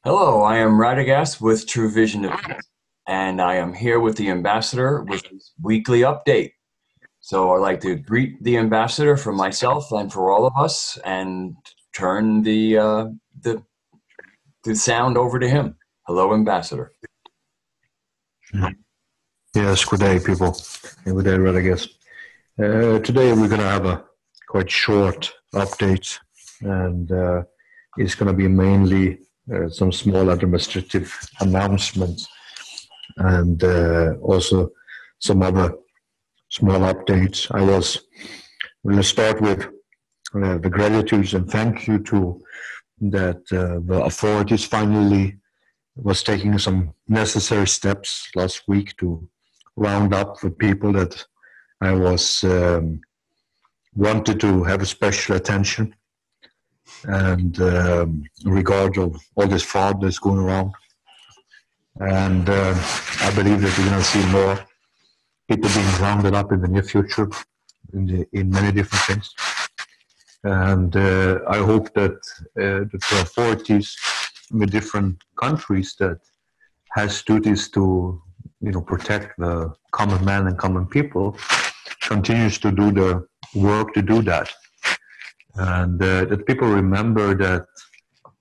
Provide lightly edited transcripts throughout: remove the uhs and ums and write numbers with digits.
Hello, I am Radagast with True Vision Events, and I am here with the ambassador with his weekly update. So I'd like to greet the ambassador for myself and for all of us, and turn the the sound over to him. Hello, ambassador. Yes, good day, people. Good day, Red, I guess. Today we're going to have a quite short update, and it's going to be mainly some small administrative announcements and also some other small updates. I was going to start with the gratitude and thank you to that the authorities finally was taking some necessary steps last week to round up the people that I was wanted to have a special attention and regard of all this fraud that's going around. And I believe that we're going to see more people being rounded up in the near future in many different things. And I hope that the authorities in the different countries that has duties to protect the common man and common people continues to do the work to do that, and that people remember that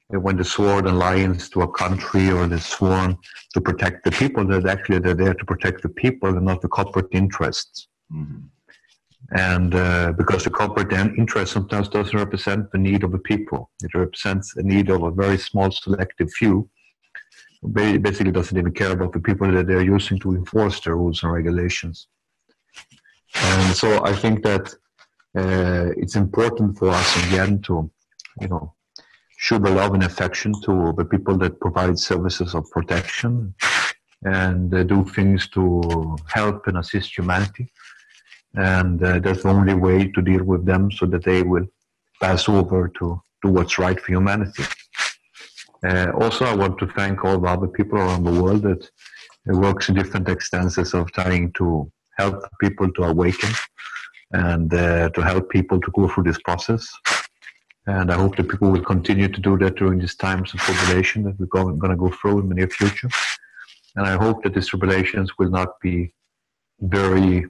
when they swore an alliance to a country or they sworn to protect the people, that actually they're there to protect the people and not the corporate interests. Mm-hmm. And because the corporate interest sometimes doesn't represent the need of the people, it represents the need of a very small selective few. Basically doesn't even care about the people that they're using to enforce the rules and regulations. And so I think that it's important for us again to, show the love and affection to the people that provide services of protection and do things to help and assist humanity. And that's the only way to deal with them so that they will pass over to do what's right for humanity. Also, I want to thank all the other people around the world that works in different extenses of trying to help people to awaken and to help people to go through this process. And I hope that people will continue to do that during these times of tribulation that we're going to go through in the near future. And I hope that these tribulations will not be very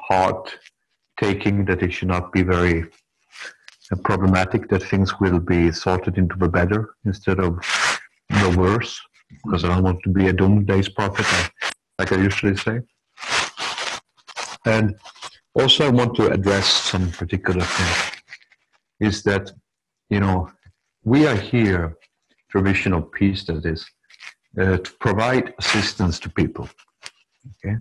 hard-taking, that it should not be very problematic, that things will be sorted into the better instead of the worse, because I don't want to be a doomsday prophet, like I usually say. And also I want to address some particular thing, is that, we are here, True Vision of Peace, that is, to provide assistance to people, okay?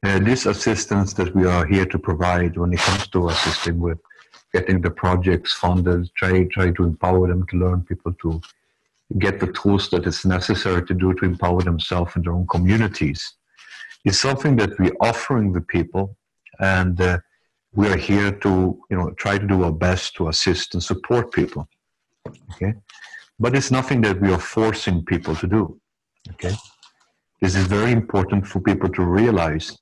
This assistance that we are here to provide when it comes to assisting with getting the projects funded, try to empower them to learn people to get the tools that is necessary to do to empower themselves in their own communities. It's something that we're offering the people, and we are here to try to do our best to assist and support people. Okay, but it's nothing that we are forcing people to do. Okay, this is very important for people to realize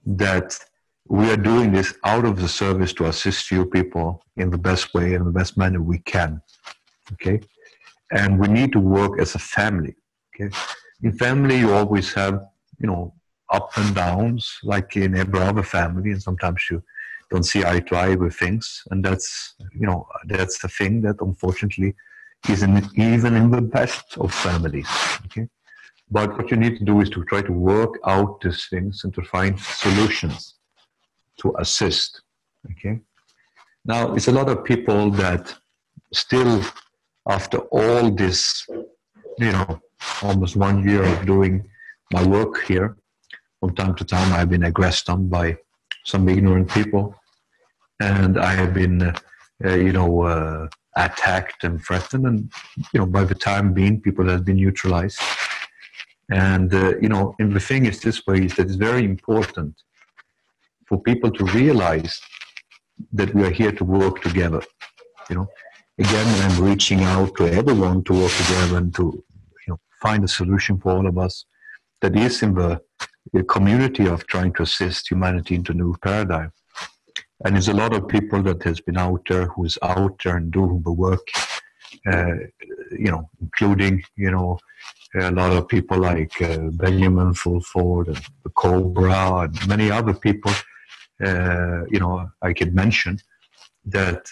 that we are doing this out of the service to assist you people in the best way and the best manner we can. Okay, and we need to work as a family. Okay, in family you always have up and downs, like in every other family, and sometimes you don't see eye to eye with things, and that's that's the thing that unfortunately isn't even in the best of families. Okay, but what you need to do is to try to work out these things and to find solutions to assist. Okay, now it's a lot of people that still, after all this, almost 1 year of doing my work here, from time to time I've been aggressed on by some ignorant people, and I have been attacked and threatened, and by the time being, people have been neutralized. And and the thing is this way, is that it's very important for people to realize that we are here to work together. Again, I'm reaching out to everyone to work together and to find a solution for all of us that is in the community of trying to assist humanity into a new paradigm. And there's a lot of people that has been out there, who's out there and doing the work, including, a lot of people like Benjamin Fulford and the Cobra and many other people, I could mention that,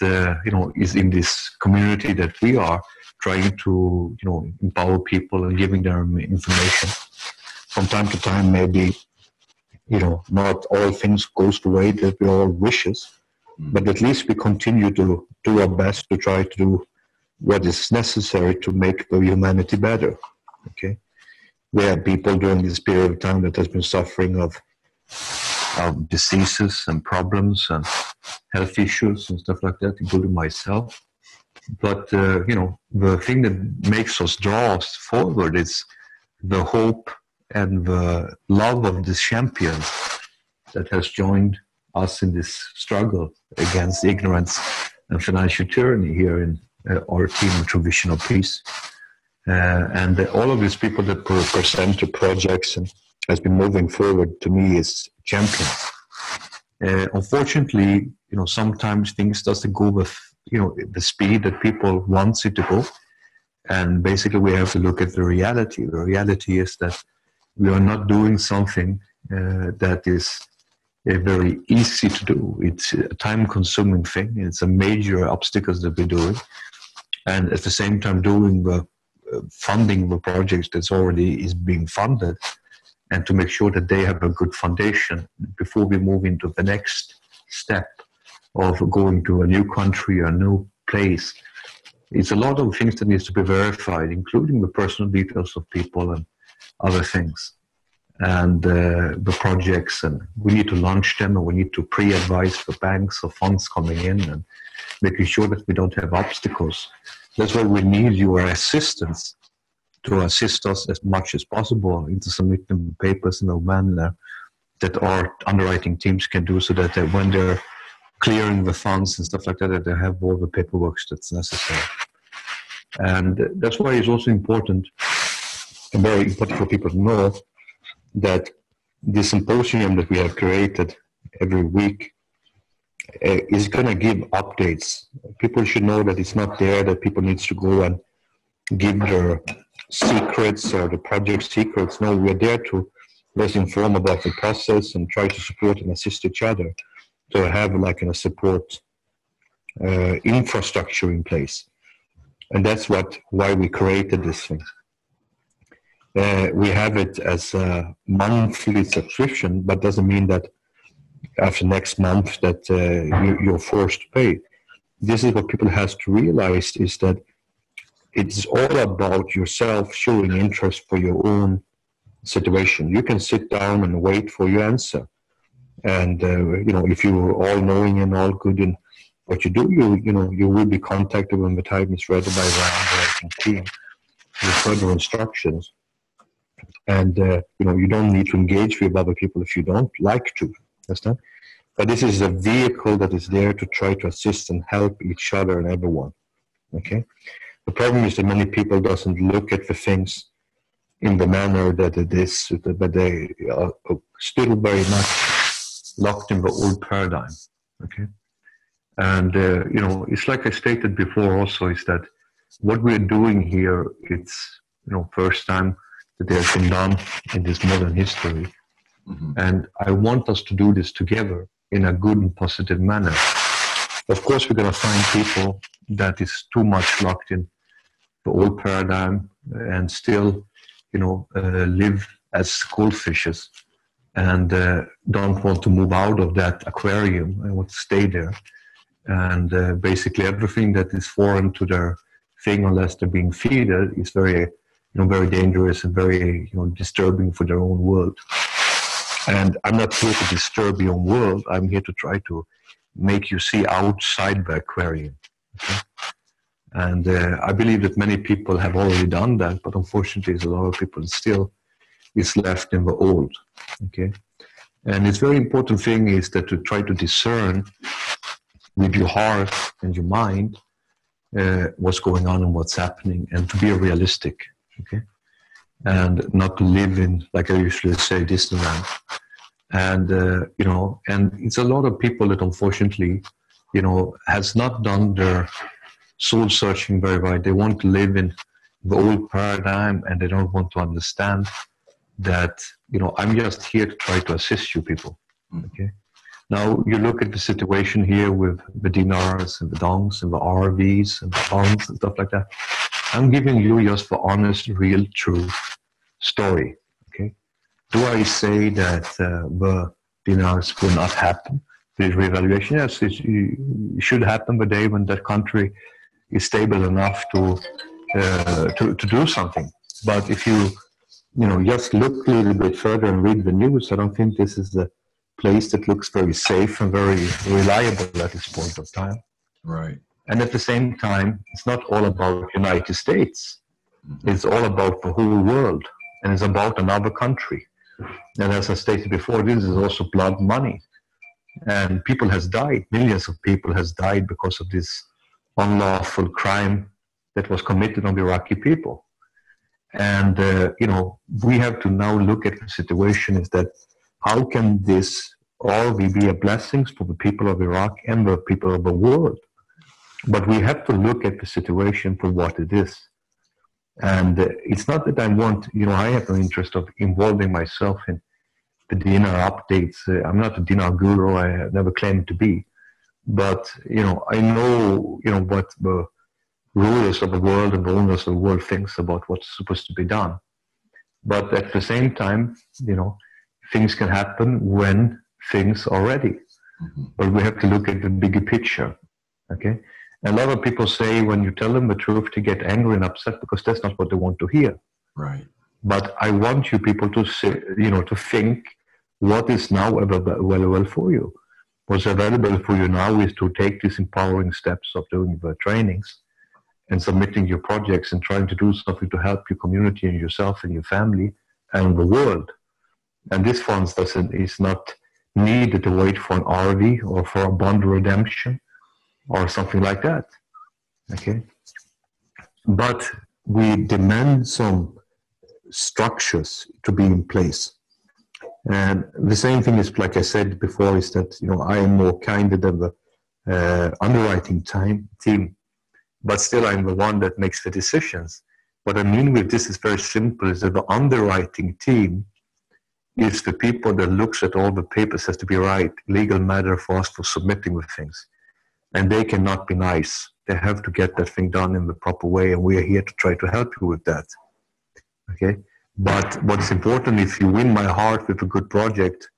is in this community that we are trying to, empower people and giving them information. From time to time, maybe, not all things goes the way that we all wishes, but at least we continue to do our best to try to do what is necessary to make the humanity better. Okay, we have people during this period of time that has been suffering of diseases and problems and health issues and stuff like that, including myself. But the thing that makes us draw us forward is the hope and the love of this champion that has joined us in this struggle against ignorance and financial tyranny here in our team of True Vision of Peace. And all of these people that present the projects and has been moving forward to me is champions. Unfortunately, sometimes things doesn't go with, the speed that people want it to go. And basically we have to look at the reality. The reality is that we are not doing something that is very easy to do. It's a time-consuming thing. It's a major obstacles that we're doing. And at the same time doing the funding the projects that's already is being funded, and to make sure that they have a good foundation before we move into the next step of going to a new country or a new place. It's a lot of things that needs to be verified, including the personal details of people and other things. And the projects, and we need to launch them, and we need to pre-advise the banks of funds coming in and making sure that we don't have obstacles. That's why we need your assistance to assist us as much as possible into submitting the papers in a manner that our underwriting teams can do, so that when they're clearing the funds and stuff like that, that they have all the paperwork that's necessary. And that's why it's also important, and very important for people to know, that the symposium that we have created every week is going to give updates. People should know that it's not there that people need to go and give their secrets or the project secrets. No, we're there to let's inform about the process and try to support and assist each other to have like a support infrastructure in place. And that's why we created this thing. We have it as a monthly subscription, but doesn't mean that after next month that you're forced to pay. This is what people has to realize, is that it's all about yourself showing interest for your own situation. You can sit down and wait for your answer. And, if you're all knowing and all good in what you do, you will be contacted when the time is ready by the underwriting team with further instructions. And, you don't need to engage with other people if you don't like to. Understand? But this is a vehicle that is there to try to assist and help each other and everyone. Okay? The problem is that many people doesn't look at the things in the manner that it is, but they are still very much locked in the old paradigm. Okay? And, it's like I stated before also, is that what we're doing here, it's, first time that it has been done in this modern history. Mm-hmm. And I want us to do this together in a good and positive manner. Of course, we're going to find people that is too much locked in the old paradigm and still, live as goldfishes and don't want to move out of that aquarium and want to stay there. And basically everything that is foreign to their thing, unless they're being fed, is very, very dangerous and very, disturbing for their own world. And I'm not here to disturb your world. I'm here to try to make you see outside the aquarium. Okay? And I believe that many people have already done that, but unfortunately, there's a lot of people still is left in the old. Okay, and it's very important thing is that to try to discern with your heart and your mind what's going on and what's happening, and to be realistic. Okay, and not to live in, like I usually say, Disneyland. And and it's a lot of people that unfortunately, has not done their soul searching very right. They want to live in the old paradigm, and they don't want to understand that, I'm just here to try to assist you people. Okay. Now you look at the situation here with the dinars and the dongs and the RVs and the bonds and stuff like that. I'm giving you just the honest, real, true story. Okay. Do I say that the dinars will not happen? The revaluation, yes, it should happen the day when that country is stable enough to do something. But if you just look a little bit further and read the news, I don't think this is the place that looks very safe and very reliable at this point of time. Right. And at the same time, it's not all about United States. It's all about the whole world, and it's about another country. And as I stated before, this is also blood money. And people has died, millions of people has died because of this unlawful crime that was committed on the Iraqi people. And, we have to now look at the situation is that how can this all be a blessing for the people of Iraq and the people of the world? But we have to look at the situation for what it is. And it's not that I want, I have no interest of involving myself in the dinar updates. I'm not a dinar guru. I never claimed to be. But, I know, what the rulers of the world and the owners of the world thinks about what's supposed to be done. But at the same time, things can happen when things are ready. But we have to look at the bigger picture, okay? And a lot of people say when you tell them the truth, they get angry and upset because that's not what they want to hear. Right. But I want you people to say, to think what is now available for you. What's available for you now is to take these empowering steps of doing the trainings and submitting your projects and trying to do something to help your community and yourself and your family and the world. And this funds is not needed to wait for an RV or for a bond redemption or something like that. Okay? But we demand some structures to be in place. And the same thing is, like I said before, is that, I am more kind than the underwriting team, but still I'm the one that makes the decisions. What I mean with this is very simple, is that the underwriting team is the people that looks at all the papers has to be right, legal matter for us for submitting the things. And they cannot be nice. They have to get that thing done in the proper way, and we are here to try to help you with that. Okay? But what's important, if you win my heart with a good project,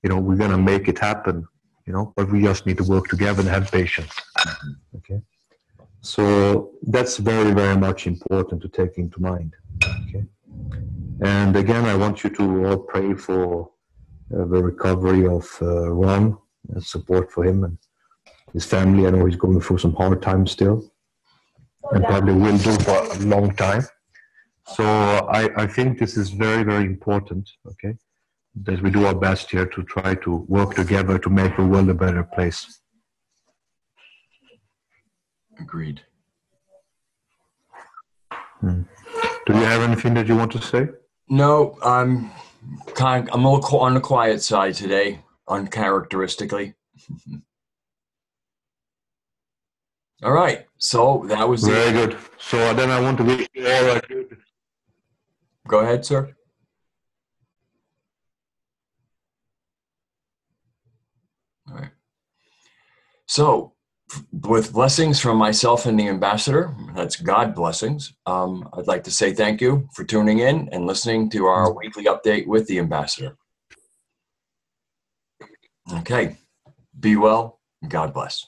we're going to make it happen, but we just need to work together and have patience. Okay? So that's very, very much important to take into mind. Okay? And again, I want you to all pray for the recovery of Ron, and support for him and his family. I know he's going through some hard times still, and probably will do for a long time. So I think this is very, very important, okay, that we do our best here to try to work together to make the world a better place. Agreed. Do you have anything that you want to say? No, I'm a little on the quiet side today, uncharacteristically. All right, so that was very good. So then I want to wish you all a good. Go ahead, sir. All right. So, with blessings from myself and the ambassador, that's God blessings, I'd like to say thank you for tuning in and listening to our weekly update with the ambassador. Okay. Be well. God bless.